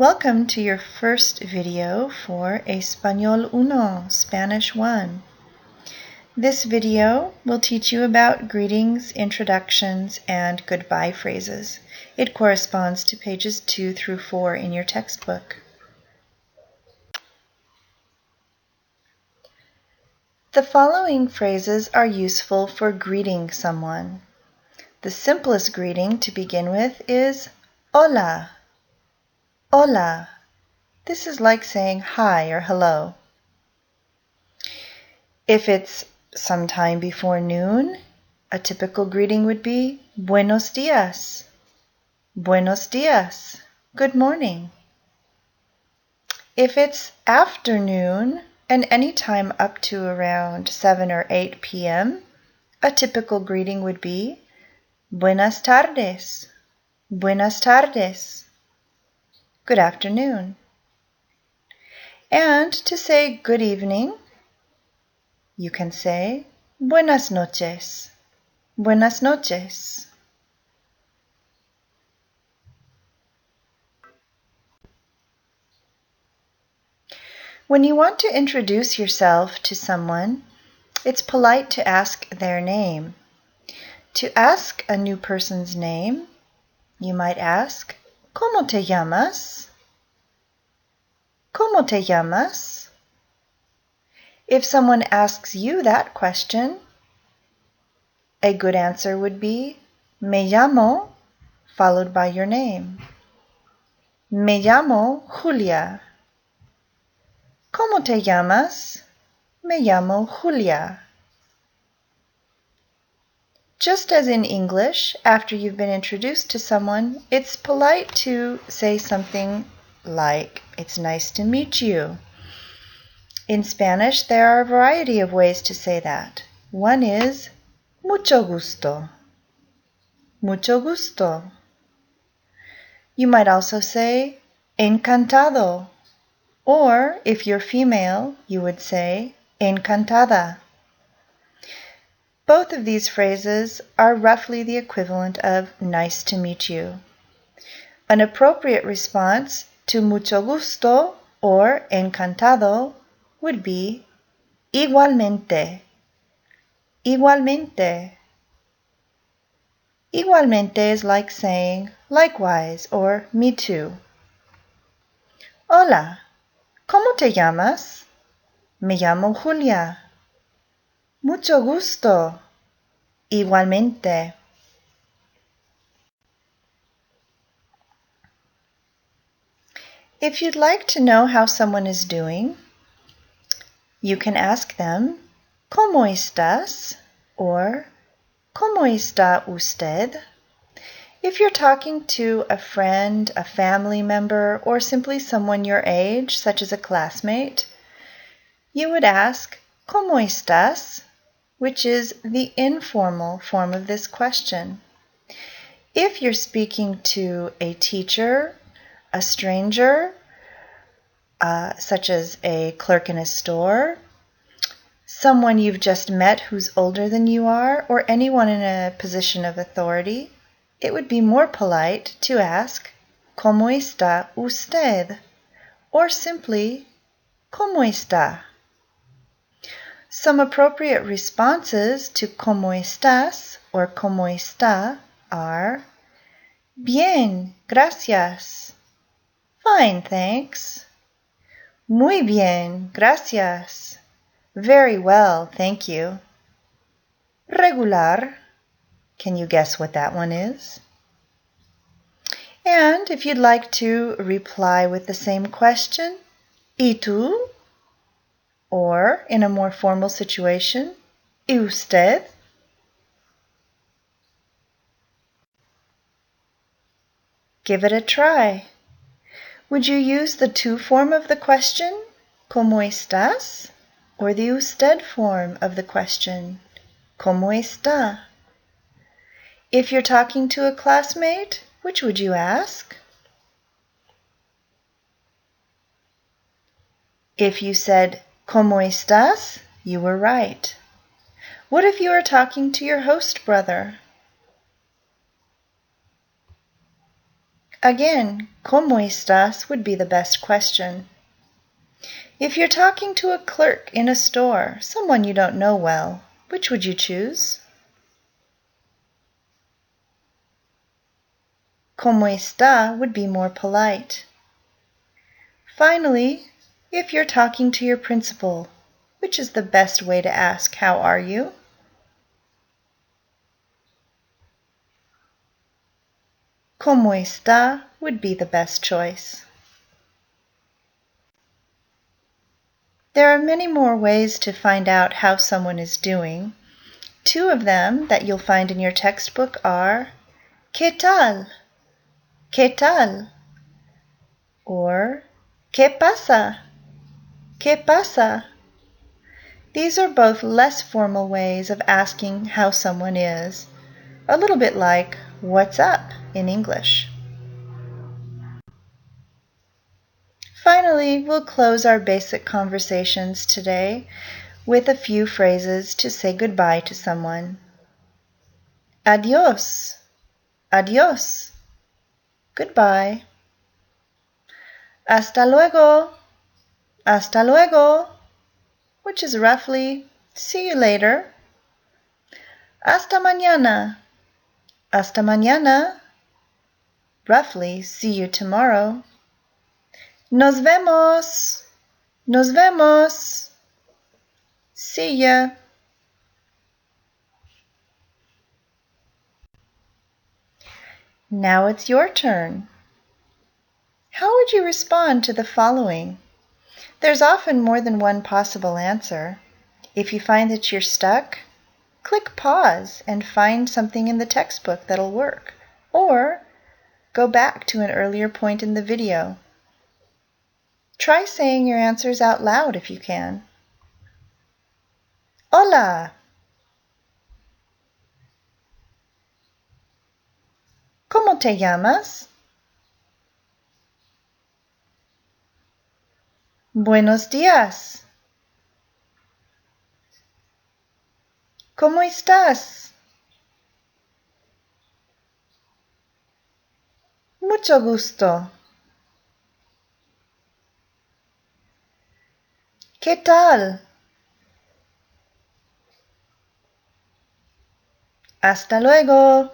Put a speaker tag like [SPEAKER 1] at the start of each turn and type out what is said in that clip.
[SPEAKER 1] Welcome to your first video for Español 1, Spanish 1. This video will teach you about greetings, introductions, and goodbye phrases. It corresponds to pages 2 through 4 in your textbook. The following phrases are useful for greeting someone. The simplest greeting to begin with is hola. Hola. This is like saying hi or hello. If it's sometime before noon, a typical greeting would be buenos dias. Buenos dias. Good morning. If it's afternoon and any time up to around 7 or 8 p.m., a typical greeting would be buenas tardes. Buenas tardes. Good afternoon. And to say good evening, you can say buenas noches. Buenas noches. When you want to introduce yourself to someone, it's polite to ask their name. To ask a new person's name, you might ask, ¿Cómo te llamas? ¿Cómo te llamas? If someone asks you that question, a good answer would be, Me llamo, followed by your name. Me llamo Julia. ¿Cómo te llamas? Me llamo Julia. Just as in English, after you've been introduced to someone, it's polite to say something like, it's nice to meet you. In Spanish, there are a variety of ways to say that. One is mucho gusto. Mucho gusto. You might also say encantado. Or, if you're female, you would say encantada. Both of these phrases are roughly the equivalent of nice to meet you. An appropriate response to mucho gusto or encantado would be igualmente. Igualmente. Igualmente is like saying likewise or me too. Hola, ¿cómo te llamas? Me llamo Julia. Mucho gusto. Igualmente. If you'd like to know how someone is doing, you can ask them, ¿Cómo estás? Or ¿Cómo está usted? If you're talking to a friend, a family member, or simply someone your age, such as a classmate, you would ask, ¿Cómo estás? Which is the informal form of this question. If you're speaking to a teacher, a stranger, such as a clerk in a store, someone you've just met who's older than you are, or anyone in a position of authority, it would be more polite to ask, ¿Cómo está usted? Or simply, ¿Cómo está? Some appropriate responses to ¿Cómo estás? Or ¿Cómo está? Are Bien, gracias. Fine, thanks. Muy bien, gracias. Very well, thank you. Regular. Can you guess what that one is? And if you'd like to reply with the same question, ¿Y tú? Or, in a more formal situation, ¿Y usted? Give it a try. Would you use the tú form of the question, ¿Cómo estás? Or the usted form of the question, ¿Cómo está? If you're talking to a classmate, which would you ask? If you said, ¿Cómo estás? You were right. What if you are talking to your host brother? Again, ¿cómo estás would be the best question. If you're talking to a clerk in a store, someone you don't know well, which would you choose? ¿Cómo está would be more polite. Finally, if you're talking to your principal, which is the best way to ask how are you? ¿Cómo está would be the best choice. There are many more ways to find out how someone is doing. Two of them that you'll find in your textbook are ¿Qué tal? ¿Qué tal? Or ¿Qué pasa? ¿Qué pasa? These are both less formal ways of asking how someone is, a little bit like "What's up?" in English. Finally, we'll close our basic conversations today with a few phrases to say goodbye to someone. Adiós, adiós, goodbye. Hasta luego, hasta luego, which is roughly see you later. Hasta mañana, hasta mañana, roughly see you tomorrow. Nos vemos, nos vemos, see ya. Now it's your turn. How would you respond to the following? There's often more than one possible answer. If you find that you're stuck, click pause and find something in the textbook that'll work. Or go back to an earlier point in the video. Try saying your answers out loud if you can. Hola. ¿Cómo te llamas? Buenos días. ¿Cómo estás? Mucho gusto. ¿Qué tal? Hasta luego.